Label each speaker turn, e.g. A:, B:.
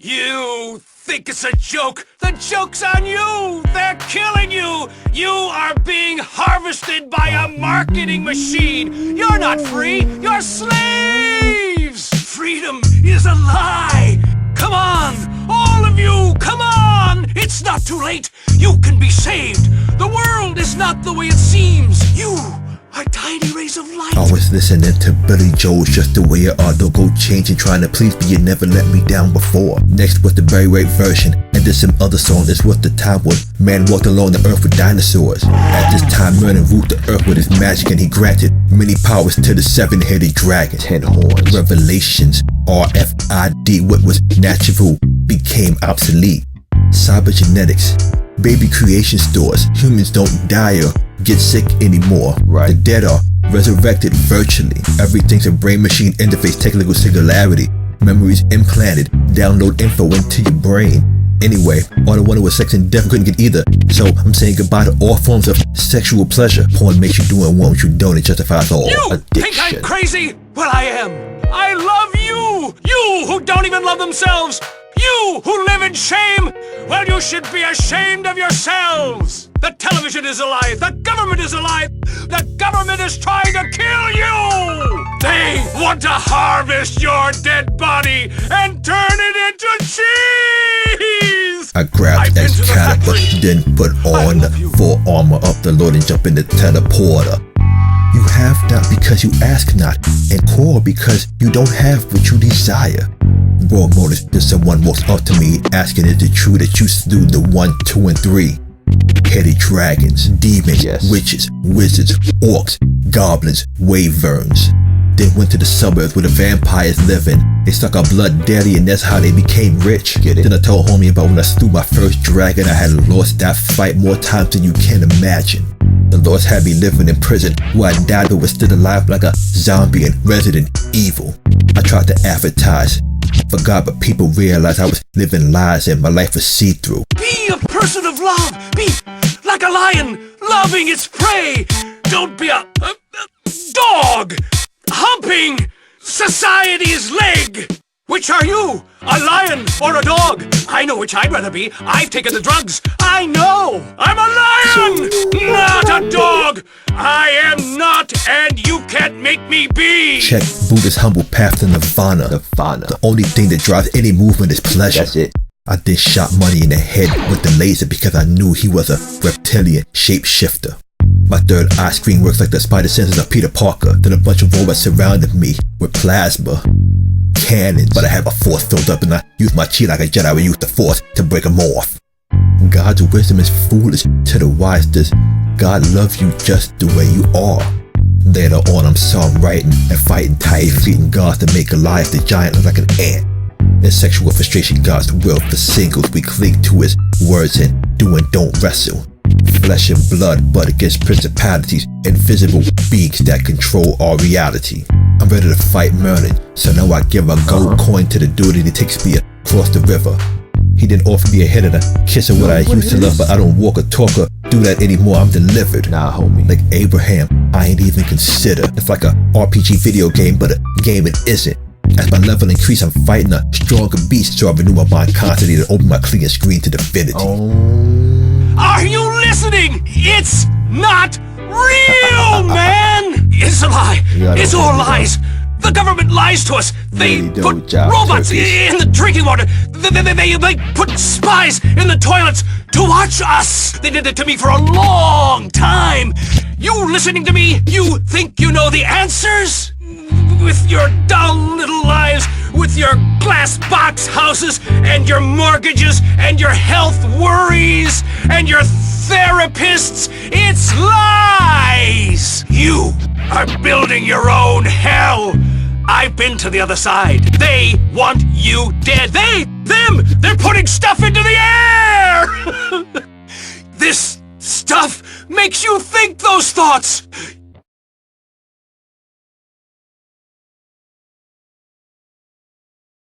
A: You think it's a joke? The joke's on you! They're killing you! You are being harvested by a marketing machine! You're not free! You're slaves! Freedom is a lie! Come on! All of you! Come on! It's not too late! You can be saved! The world is not the way it seems! You are tiny rays of light!
B: I was listening to Billy Joel's Just the Way You Are, Don't Go Changing, trying to please, but you never let me down before. Next was the Barry White version, and then some other song. This was the time when man walked along the earth with dinosaurs. At this time, Merlin ruled the earth with his magic, and he granted many powers to the seven-headed dragon. 10 horns. Revelations, RFID, what was natural became obsolete. Cybergenetics, baby creation stores, humans don't die or get sick anymore. The dead are resurrected virtually. Everything's a brain-machine interface, technical singularity. Memories implanted, download info into your brain. Anyway, all I wanted was sex and death, couldn't get either. So I'm saying goodbye to all forms of sexual pleasure. Porn makes you do and want what you don't, it justifies all addiction.
A: You think I'm crazy? Well, I am. I love you! You who don't even love themselves! You who live in shame! Well, you should be ashamed of yourselves! The television is a lie! The government is a lie! The government is trying to kill you! They want to harvest your dead body and turn it into cheese!
B: I grabbed Excalibur, then put on the full armor of the Lord and jump in the teleporter. You have not because you ask not, and poor because you don't have what you desire. Wrong motives if someone walks up to me asking is it true that you slew the 1, 2, and 3 headed dragons, demons, witches, wizards, orcs, goblins, wyverns. Then went to the suburbs where the vampires living. They suck our blood daily and that's how they became rich. Then I told homie about when I slew my first dragon. I had lost that fight more times than you can imagine. The Lords had me living in prison where I died but was still alive like a zombie and Resident Evil. I tried to advertise for God, but people realized I was living lies and my life was see-through.
A: Be a person of love! Be like a lion, loving its prey! Don't be a dog! Humping society's leg! Which are you? A lion or a dog? I know which I'd rather be. I've taken the drugs. I know! I'm a lion! Not a dog! I am not, and you can't make me be!
B: Check Buddha's humble path to Nirvana. The only thing that drives any movement is pleasure. That's it. I then shot Money in the head with the laser because I knew he was a reptilian shapeshifter. My third eye screen works like the spider senses of Peter Parker. Then a bunch of robots surrounded me with plasma cannons, but I had my force filled up and I used my chi like a Jedi would use the force to break them off. God's wisdom is foolish to the wise. Does God love you just the way you are? Later on I'm songwriting and fighting tight fleeting gods to make Goliath the giant look like an ant. In sexual frustration, God's will for singles, we cling to his words and do and don't wrestle. Flesh and blood, but against principalities, invisible beings that control our reality. I'm ready to fight Merlin, so now I give a gold coin to the dude and he takes me across the river. He didn't offer me a hit and a kiss of what I used to love, but I don't walk or talk or do that anymore. I'm delivered. Nah, homie. Like Abraham, I ain't even consider. It's like a RPG video game, but a game it isn't. As my level increase, I'm fighting a stronger beast, so I renew my mind constantly to open my clear screen to divinity.
A: Are you listening? It's not real, man! It's a lie. It's all lies. The government lies to us. They put robots in the drinking water. They put spies in the toilets to watch us. They did it to me for a long time. You listening to me? You think you know the answers? With your dull little lives, with your glass box houses, and your mortgages, and your health worries, and your therapists, it's lies! You are building your own hell! I've been to the other side. They want you dead. They're putting stuff into the air! This stuff makes you think those thoughts!